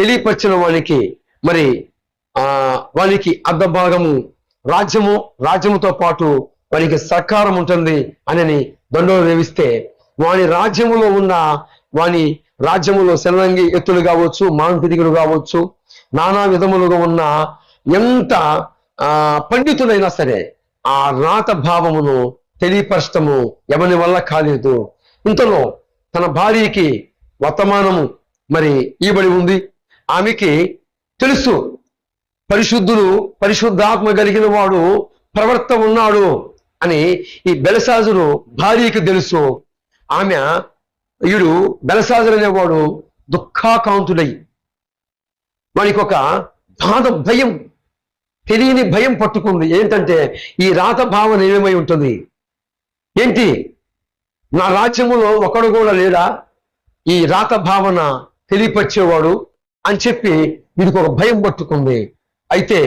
తెలియపరిచిన వానికి మరి వానికి అర్ధ భాగము రాజ్యముతో పాటు వానికి సహకారం ఉంటుంది అని దండో వేవిస్తే వాని రాజ్యములో ఉన్న వాని రాజ్యములో శరణంగి ఎత్తులు కావచ్చు, మాంపిదిగులు కావచ్చు, నానా విధములుగా ఉన్న ఎంత పండితుడైనా సరే ఆ రాత భావమును తెలియపరచటము ఎవరి వల్ల కాలేదు. ఇంతలో తన భార్యకి వర్తమానము మరి ఇవ్వబడి ఉంది. ఆమెకి తెలుసు పరిశుద్ధాత్మ కలిగిన వాడు ప్రవర్త ఉన్నాడు అని ఈ బెల్షాజరు భార్యకి తెలుసు. వీడు బెల్షాజరు అనేవాడు దుఃఖాకాంతుడై వానికి ఒక భయం, తెలియని భయం పట్టుకుంది. ఏంటంటే ఈ రాత భావన ఏమై ఉంటుంది, ఏంటి నా రాజ్యములో ఒకడు కూడా లేడా ఈ రాత భావన తెలియపరిచేవాడు అని చెప్పి వీడికి ఒక భయం పట్టుకుంది. అయితే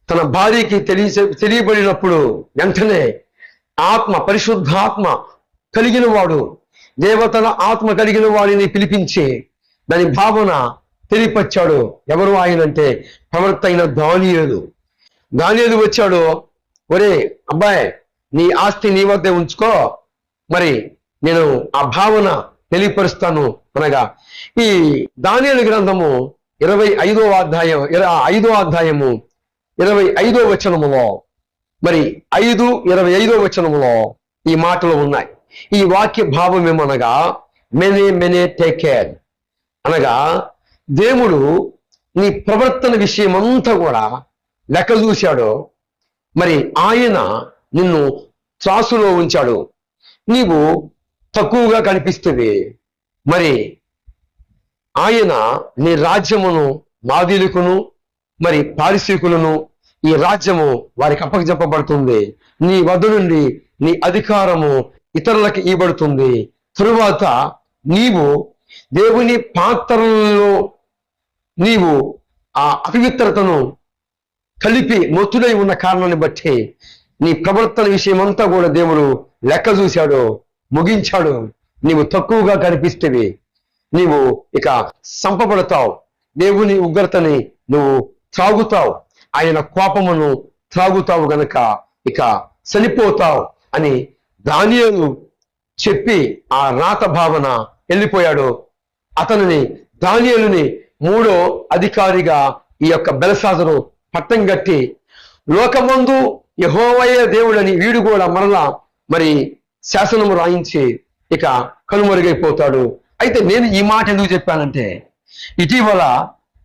తన భార్యకి తెలియబడినప్పుడు వెంటనే పరిశుద్ధాత్మ కలిగిన వాడు, దేవతల ఆత్మ కలిగిన వాడిని పిలిపించి దాని భావన తెలియపరిచాడు. ఎవరు ఆయనంటే ప్రవక్త అయిన దానియేలు వచ్చాడు. ఒరే అబ్బాయి, నీ ఆస్తి నీ వద్దే ఉంచుకో, మరి నేను ఆ భావన తెలియపరుస్తాను అనగా ఈ దానియేలు గ్రంథము 25వ అధ్యాయము 25వ వచనములో మరి 5:25 వచనములో ఈ మాటలు ఉన్నాయి. ఈ వాక్య భావం ఏమనగా మెనే టేక్ కేర్ అనగా దేవుడు నీ ప్రవర్తన విషయం అంతా కూడా లెక్క చూశాడు. మరి ఆయన నిన్ను త్రాసులో ఉంచాడు. నీవు తక్కువగా కనిపిస్తుంది. మరి ఆయన నీ రాజ్యమును మాదీలుకును మరి పారిశీకులను ఈ రాజ్యము వారికి అప్పగించబడుతుంది. నీ వద్ద నుండి నీ అధికారము ఇతరులకు ఇవ్వబడుతుంది. తరువాత నీవు దేవుని పాత్రలలో నీవు ఆ అపవిత్రతను కలిపి మొత్తుడై ఉన్న కారణాన్ని బట్టి నీ ప్రవర్తన విషయం అంతా కూడా దేవుడు లెక్క చూశాడు, ముగించాడు. నీవు తక్కువగా కనిపిస్తేవి, నీవు ఇక సంపబడతావు, దేవుని ఉగ్రతని నువ్వు త్రాగుతావు, ఆయన కోపమును త్రాగుతావు గనక ఇక చనిపోతావు అని దానియేలు చెప్పి ఆ రాత భావన వెళ్ళిపోయాడు. దానియేలుని 3వ అధికారిగా ఈ యొక్క బెల్షాజరు పట్టం కట్టి లోకమందు యెహోవాయే దేవుడని వీడు కూడా మరలా మరి శాసనము రాయించి ఇక కనుమరుగైపోతాడు. అయితే నేను ఈ మాట ఎందుకు చెప్పానంటే ఇటీవల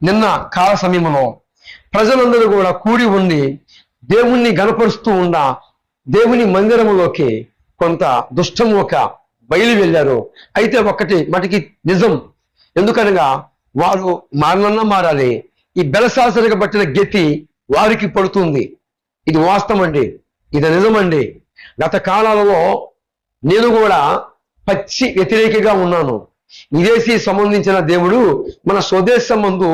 నిన్న కాల సమయంలో ప్రజలందరూ కూడా కూడి ఉండి దేవుణ్ణి గణపరుస్తూ ఉన్న దేవుని మందిరములోకి కొంత దుష్టము ఒక బయలు వెళ్ళారు. అయితే ఒకటి మటుకి నిజం, ఎందుకనగా వారు మారాలి. ఈ బెల్షాజరుకు పట్టిన గతి వారికి పడుతుంది. ఇది వాస్తవం అండి, ఇది నిజమండి. గత కాలాలలో నేను కూడా పచ్చి వ్యతిరేకిగా ఉన్నాను. విదేశీ సంబంధించిన దేవుడు మన స్వదేశం మందు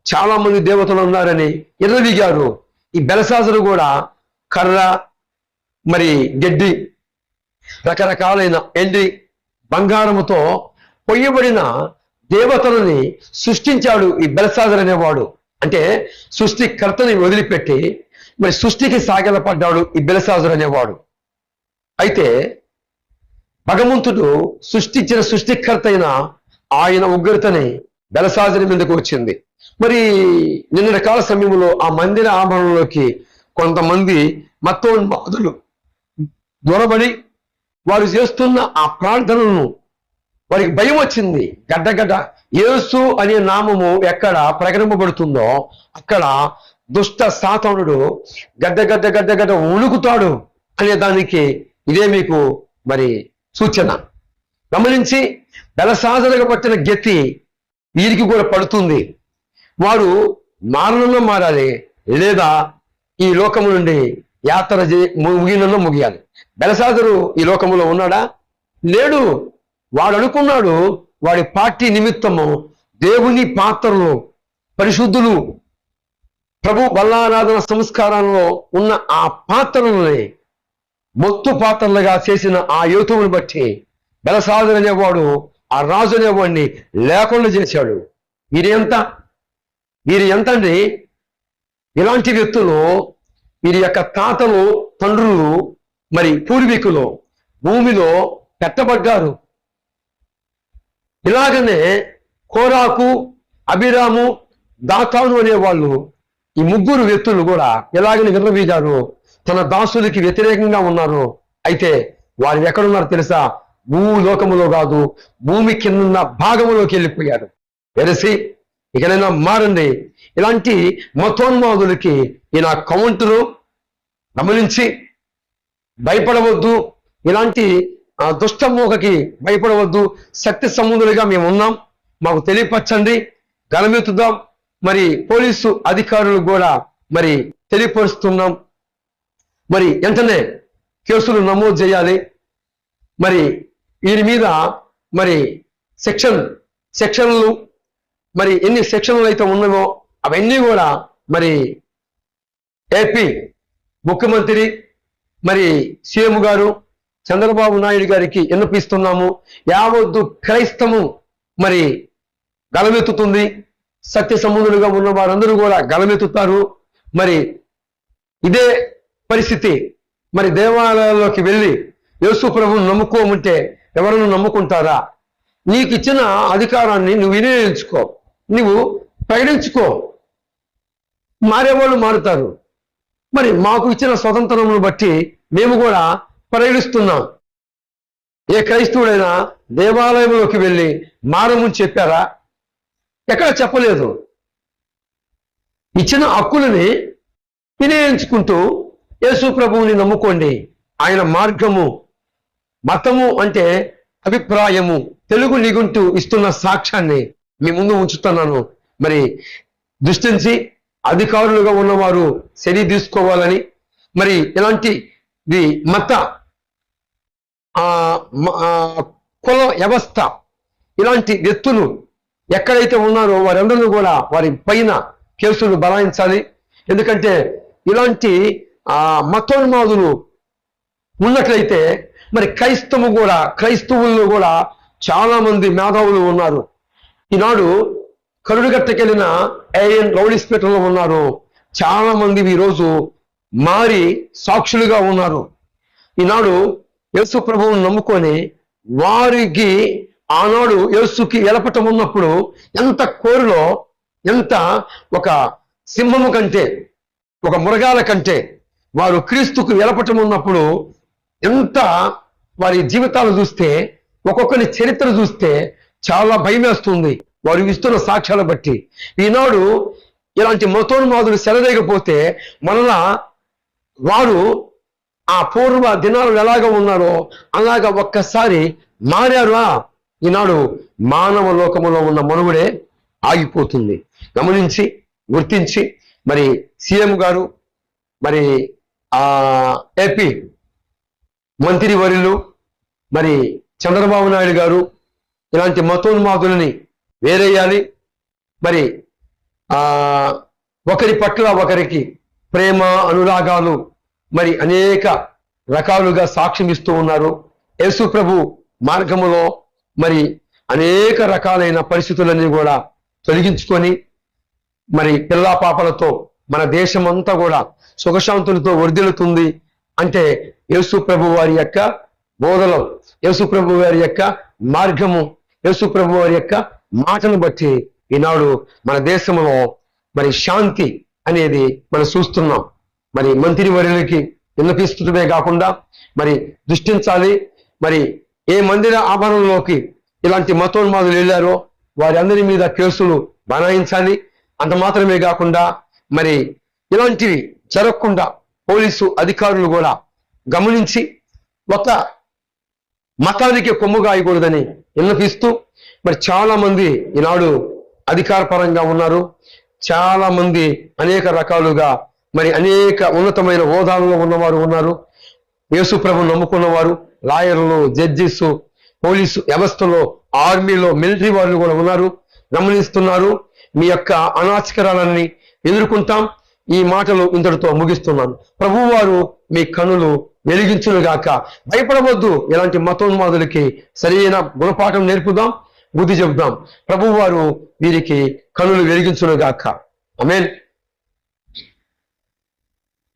చాలా మంది దేవతలు ఉన్నారని ఎర్రవిగారు. ఈ బెల్షాజరు కూడా కర్ర మరి గడ్డి రకరకాలైన ఎండి బంగారముతో పొయ్యబడిన దేవతలని సృష్టించాడు ఈ బెల్షాజరు అనేవాడు. అంటే సృష్టికర్తని వదిలిపెట్టి మరి సృష్టికి సాగిలపడ్డాడు ఈ బెల్షాజరు అనేవాడు. అయితే భగవంతుడు సృష్టించిన సృష్టికర్త అయిన ఆయన ఉగ్రతని బెల్షాజరు మీదకు వచ్చింది. మరి నిన్న కాల సమయంలో ఆ మందిర ఆభరణలోకి కొంతమంది మత్తోన్మాదులు దొరబడి వారు చేస్తున్న ఆ ప్రార్థనలను వారికి భయం వచ్చింది. గడ్డగడ్డ యేసు అనే నామము ఎక్కడ ప్రకటింపబడుతుందో అక్కడ దుష్ట సాతానుడు గడ్డ ఉణుకుతాడు అనే దానికి ఇదే మీకు మరి సూచన. గమనించి బెల్షాజరుకు పట్టిన గతి వీరికి కూడా పడుతుంది. వారు మారాలి, లేదా ఈ లోకము నుండి యాత్ర ముగియాలి. బెల్షాజరు ఈ లోకములో ఉన్నాడా? లేడు. వాడు అనుకున్నాడు వాడి పార్టీ నిమిత్తము దేవుని పాత్రలు పరిశుద్ధులు ప్రభు బల్లారాధన సంస్కారంలో ఉన్న ఆ పాత్రలని మొత్తు పాత్రలుగా చేసిన ఆ యోతువుని బట్టి బెల్షాజరు అనేవాడు ఆ రాజు అనేవాడిని లేకుండా చేశాడు. వీరి ఎంత అండి? ఇలాంటి వ్యక్తులు వీరి యొక్క తాతలు, తండ్రులు, మరి పూర్వీకులు భూమిలో పెట్టబడ్డారు. ఇలాగనే కోరాకు, అభిరాము, దాతాను అనేవాళ్ళు, ఈ ముగ్గురు వ్యక్తులు కూడా ఎలాగని విర్రవీగారు, తన దాసులకి వ్యతిరేకంగా ఉన్నారు. అయితే వారు ఎక్కడున్నారు తెలుసా? భూలోకములో కాదు, భూమి కింద భాగములోకి వెళ్ళిపోయారు. వెరసి ఇకనైనా మారండి. ఇలాంటి మతోన్మాదులకి ఈయన కౌంటును గమనించి భయపడవద్దు. ఇలాంటి దుష్టమోహకి భయపడవద్దు. శక్తి సముద్రులుగా మేము ఉన్నాం, మాకు తెలియపరచండి, గలమెత్తుదాం. మరి పోలీసు అధికారులు కూడా మరి తెలియపరుస్తున్నాం. మరి వెంటనే కేసులు నమోదు చేయాలి. మరి వీరి మీద మరి సెక్షన్లు మరి ఎన్ని సెక్షన్లు అయితే ఉన్నాయో అవన్నీ కూడా మరి ఏపీ ముఖ్యమంత్రి మరి సీఎం గారు చంద్రబాబు నాయుడు గారికి విన్నపిస్తున్నాము. యావత్తు క్రైస్తవం మరి గలమెత్తుతుంది. సత్య సముద్రులుగా ఉన్న వారందరూ కూడా గలమెత్తుతారు. మరి ఇదే పరిస్థితి మరి దేవాలయాల్లోకి వెళ్ళి యేసు ప్రభువును నమ్ముకోమంటే ఎవరన్నా నమ్ముకుంటారా? నీకు ఇచ్చిన అధికారాన్ని నువ్వు వినియోగించుకో, నువ్వు ప్రకటించుకో. మారేవాళ్ళు మారుతారు. మరి మాకు ఇచ్చిన స్వతంత్రమును బట్టి మేము కూడా ప్రకటిస్తున్నాం. ఏ క్రైస్తవుడైనా దేవాలయంలోకి వెళ్ళి మారమని చెప్పారా? ఎక్కడ చెప్పలేదు. ఇచ్చిన హక్కులని వినియోగించుకుంటూ యేసు ప్రభువుని నమ్ముకోండి. ఆయన మార్గము, మతము అంటే అభిప్రాయము, తెలుగు నిఘంటు ఇస్తున్న సాక్ష్యాన్ని మీ ముందు ఉంచుతున్నాను. మరి దృష్టించి అధికారులుగా ఉన్నవారు చర్య తీసుకోవాలని, మరి ఇలాంటి మత కుల వ్యవస్థ ఇలాంటి వ్యక్తులు ఎక్కడైతే ఉన్నారో వారందరూ కూడా వారి పైన కేసులు బనాయించాలి. ఎందుకంటే ఇలాంటి మతోన్మాదులు ఉన్నట్లయితే మరి క్రైస్తవుల్లో కూడా చాలా మంది మేధావులు ఉన్నారు. ఈనాడు కరుడుగట్టకెళ్ళిన ఏఎన్ రౌడీస్పేటలో ఉన్నారు. చాలా మంది ఈరోజు మారి సాక్షులుగా ఉన్నారు. ఈనాడు యేసు ప్రభువును నమ్ముకొని వారికి ఆనాడు యేసుకి ఎలపటం ఉన్నప్పుడు ఎంత కోరిలో, ఎంత ఒక సింహము కంటే, ఒక మృగాల కంటే వారు క్రీస్తుకు ఎలపటం ఉన్నప్పుడు ఎంత వారి జీవితాలు చూస్తే, ఒక్కొక్కరి చరిత్ర చూస్తే చాలా భయమేస్తుంది వారు ఇస్తున్న సాక్ష్యాలు బట్టి. ఈనాడు ఇలాంటి మతోన్మాదులు సెలరేయకపోతే మనలా వారు ఆ పూర్వ దినాలు ఎలాగ ఉన్నారో అలాగ ఒక్కసారి మారారా? ఈనాడు మానవ లోకములో ఉన్న మనుగడే ఆగిపోతుంది. గమనించి గుర్తించి మరి సీఎం గారు, మరి ఏపీ మంత్రివర్యులు, మరి చంద్రబాబు నాయుడు గారు ఇలాంటి మతోన్మాదులని వేరేయాలి. మరి ఒకరి పట్ల ఒకరికి ప్రేమ, అనురాగాలు మరి అనేక రకాలుగా సాక్ష్యం ఇస్తూ ఉన్నారు. యేసు ప్రభు మార్గములో మరి అనేక రకాలైన పరిస్థితులన్నీ కూడా తొలగించుకొని మరి పిల్లా పాపలతో మన దేశం అంతా కూడా సుఖశాంతులతో వర్ధిల్లుతుంది అంటే యేసు ప్రభు వారి యొక్క బోధలో, యేసు ప్రభు వారి యొక్క మార్గము, యేసు ప్రభు వారి యొక్క మాటను బట్టి ఈనాడు మన దేశంలో మరి శాంతి అనేది మనం చూస్తున్నాం. మరి మంత్రివర్యులకి విన్నపిస్తుండమే కాకుండా మరి దృష్టించాలి. మరి ఏ మందిర ఆభరణంలోకి ఇలాంటి మతోన్మాదులు వెళ్ళారో వారి అందరి మీద కేసులు బనాయించాలి. అంత మాత్రమే కాకుండా మరి ఇలాంటివి జరగకుండా పోలీసు అధికారులు కూడా గమనించి ఒక మతానికి కొమ్ము కాయకూడదని విన్నపిస్తూ మరి చాలా మంది ఈనాడు అధికార పరంగా ఉన్నారు. చాలా మంది అనేక రకాలుగా మరి అనేక ఉన్నతమైన హోదాలలో ఉన్నవారు ఉన్నారు. యేసు ప్రభువును నమ్ముకున్నవారు, లాయర్లు, జడ్జిస్, పోలీసు వ్యవస్థలో, ఆర్మీలో, మిలిటరీ వాళ్ళు కూడా ఉన్నారు. గమనిస్తున్నారు. మీ యొక్క అనాచకరాలన్నీ ఎదుర్కొంటాం. ఈ మాటలు ఇంతటితో ముగిస్తున్నాను. ప్రభువారు మీ కనులు వెలిగించునుగాక. భయపడవద్దు. ఇలాంటి మతోన్మాదులకి సరైన గుణపాఠం నేర్పుదాం. బుద్ధి చెబుదాం. ప్రభువు వారు వీరికి కనులు వెలిగించునుగాక. ఆమేన్.